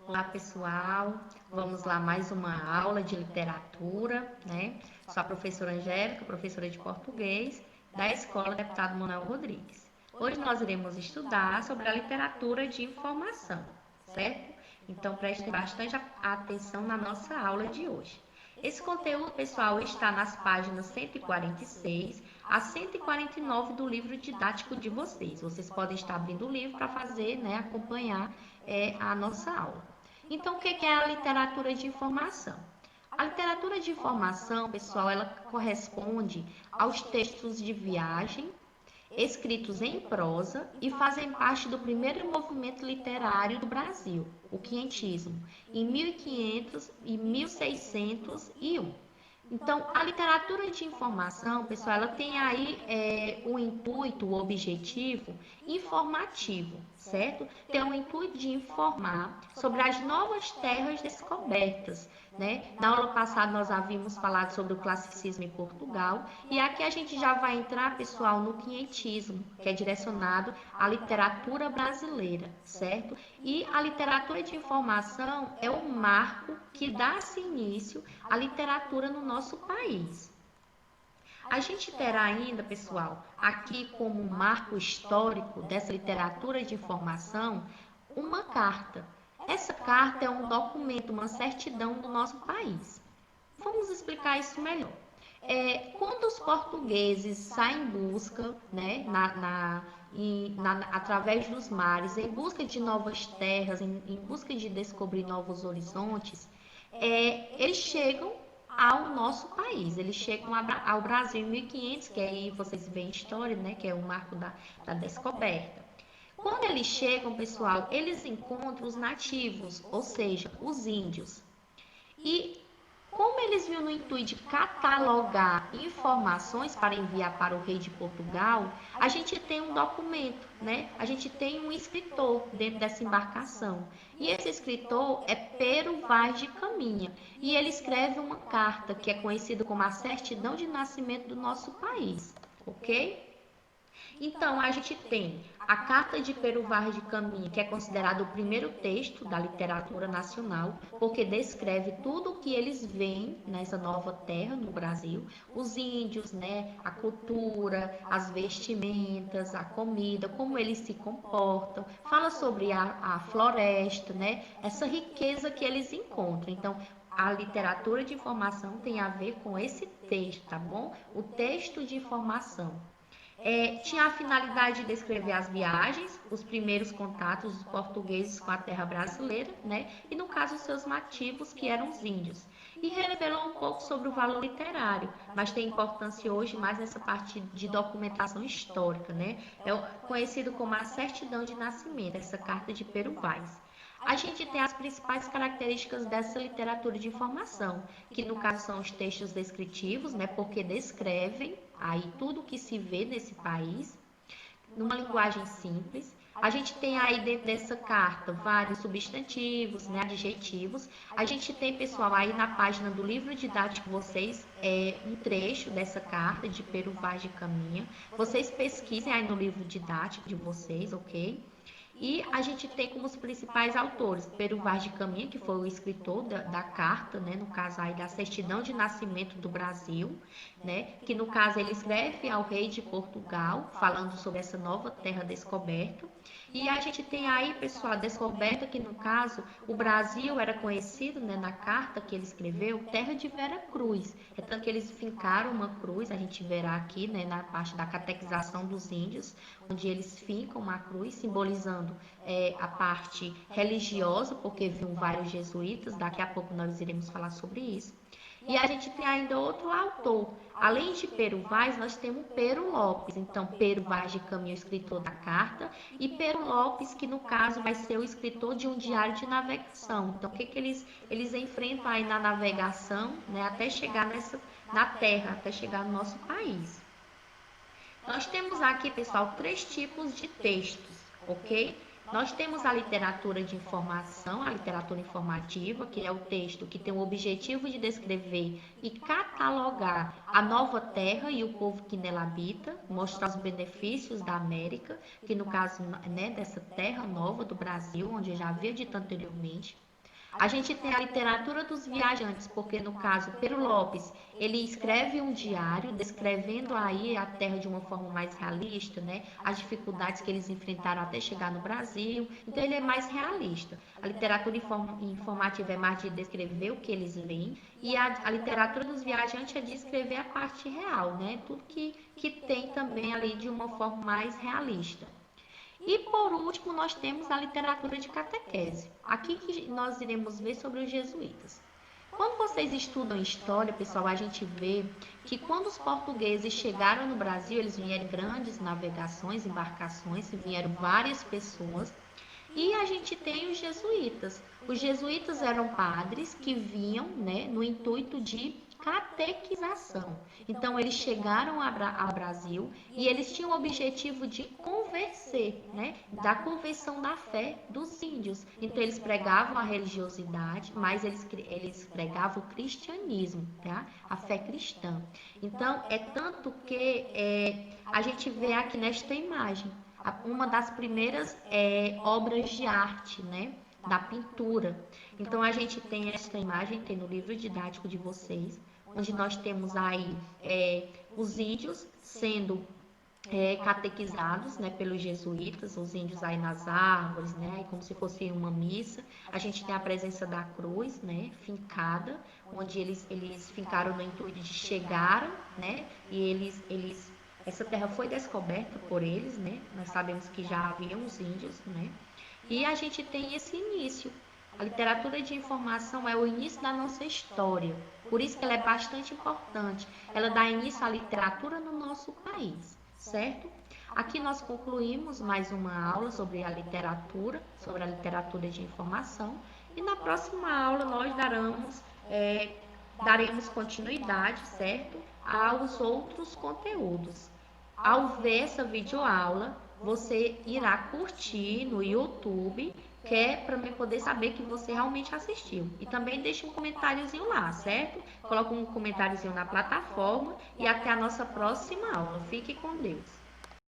Olá, pessoal. Vamos lá, mais uma aula de literatura, né? Sou a professora Angélica, professora de português da Escola Deputado Manuel Rodrigues. Hoje nós iremos estudar sobre a literatura de informação, certo? Então prestem bastante atenção na nossa aula de hoje. Esse conteúdo, pessoal, está nas páginas 146 a 149 do livro didático de vocês. Vocês podem estar abrindo o livro para fazer, né, acompanhar a nossa aula. Então, o que é a literatura de informação? A literatura de informação, pessoal, ela corresponde aos textos de viagem, escritos em prosa e fazem parte do primeiro movimento literário do Brasil, o quinhentismo, em 1500 e 1601. Então, a literatura de informação, pessoal, ela tem aí o intuito, o objetivo informativo, certo? Tem o intuito de informar sobre as novas terras descobertas, né? Na aula passada nós havíamos falado sobre o classicismo em Portugal e aqui a gente já vai entrar, pessoal, no quinhentismo, que é direcionado à literatura brasileira, certo? E a literatura de informação é o marco que dá-se início à literatura no nosso país. A gente terá ainda, pessoal, aqui como um marco histórico dessa literatura de informação, uma carta. Essa carta é um documento, uma certidão do nosso país. Vamos explicar isso melhor. Quando os portugueses saem em busca, né, através dos mares, em busca de novas terras, em busca de descobrir novos horizontes, eles chegam ao nosso país, eles chegam ao Brasil em 1500, que aí vocês veem a história, né, que é o marco da descoberta. Quando eles chegam, pessoal, eles encontram os nativos, ou seja, os índios. E como eles viram no intuito de catalogar informações para enviar para o rei de Portugal, a gente tem um documento, né? A gente tem um escritor dentro dessa embarcação. E esse escritor é Pero Vaz de Caminha. E ele escreve uma carta que é conhecida como a certidão de nascimento do nosso país, ok? Então, a gente tem a Carta de Pero Vaz de Caminha, que é considerado o primeiro texto da literatura nacional, porque descreve tudo o que eles veem nessa nova terra no Brasil, os índios, né, a cultura, as vestimentas, a comida, como eles se comportam, fala sobre a floresta, né, essa riqueza que eles encontram. Então, a literatura de informação tem a ver com esse texto, tá bom? O texto de informação. Tinha a finalidade de descrever as viagens, os primeiros contatos dos portugueses com a terra brasileira, né? E no caso os seus nativos, que eram os índios. E revelou um pouco sobre o valor literário, mas tem importância hoje mais nessa parte de documentação histórica, né? É conhecido como a certidão de nascimento, essa carta de Pero Vaz. A gente tem as principais características dessa literatura de informação, que no caso são os textos descritivos, né, porque descrevem aí tudo o que se vê nesse país, numa linguagem simples. A gente tem aí dentro dessa carta vários substantivos, né, adjetivos. A gente tem, pessoal, aí na página do livro didático vocês, um trecho dessa carta de Pero Vaz de Caminha. Vocês pesquisem aí no livro didático de vocês, ok? E a gente tem como os principais autores Pero Vaz de Caminha, que foi o escritor da carta, né, no caso aí da certidão de nascimento do Brasil, né, que no caso ele escreve ao rei de Portugal, falando sobre essa nova terra descoberta. E a gente tem aí, pessoal, a descoberta que no caso o Brasil era conhecido, né, na carta que ele escreveu, terra de Vera Cruz. É tanto que eles fincaram uma cruz, a gente verá aqui, né, na parte da catequização dos índios, onde eles fincam uma cruz, simbolizando a parte religiosa, porque viu vários jesuítas, daqui a pouco nós iremos falar sobre isso. E a gente tem ainda outro autor. Além de Pero Vaz, nós temos Pero Lopes. Então, Pero Vaz de Caminha, o escritor da carta, e Pero Lopes, que no caso vai ser o escritor de um diário de navegação. Então, o que eles enfrentam aí na navegação, né, até chegar na terra, até chegar no nosso país. Nós temos aqui, pessoal, 3 tipos de textos, ok? Nós temos a literatura de informação, a literatura informativa, que é o texto que tem o objetivo de descrever e catalogar a nova terra e o povo que nela habita, mostrar os benefícios da América, que no caso, né, dessa terra nova do Brasil, onde eu já havia dito anteriormente. A gente tem a literatura dos viajantes, porque no caso, Pero Lopes, ele escreve um diário descrevendo aí a terra de uma forma mais realista, né? As dificuldades que eles enfrentaram até chegar no Brasil. Então ele é mais realista. A literatura informativa é mais de descrever o que eles veem e a literatura dos viajantes é de escrever a parte real, né? Tudo que tem também ali de uma forma mais realista. E por último, nós temos a literatura de catequese. Aqui que nós iremos ver sobre os jesuítas. Quando vocês estudam história, pessoal, a gente vê que quando os portugueses chegaram no Brasil, eles vieram em grandes navegações, embarcações, vieram várias pessoas. E a gente tem os jesuítas. Os jesuítas eram padres que vinham, né, no intuito de catequização. Então, eles chegaram ao Brasil e eles tinham o objetivo de convencer, né, da conversão da fé dos índios. Então, eles pregavam a religiosidade, mas eles pregavam o cristianismo, tá? A fé cristã. Então, é tanto que a gente vê aqui nesta imagem uma das primeiras obras de arte, né, da pintura. Então a gente tem esta imagem, tem no livro didático de vocês, onde nós temos aí os índios sendo catequizados, né, pelos jesuítas, os índios aí nas árvores, né, como se fosse uma missa. A gente tem a presença da cruz, né, fincada, onde eles fincaram no intuito de chegaram, né, e essa terra foi descoberta por eles, né? Nós sabemos que já haviam os índios, né? E a gente tem esse início. A literatura de informação é o início da nossa história. Por isso que ela é bastante importante. Ela dá início à literatura no nosso país, certo? Aqui nós concluímos mais uma aula sobre a literatura de informação. E na próxima aula nós daremos continuidade, certo? Aos outros conteúdos. Ao ver essa videoaula, você irá curtir no YouTube, que é para eu poder saber que você realmente assistiu. E também deixe um comentáriozinho lá, certo? Coloque um comentáriozinho na plataforma e até a nossa próxima aula. Fique com Deus.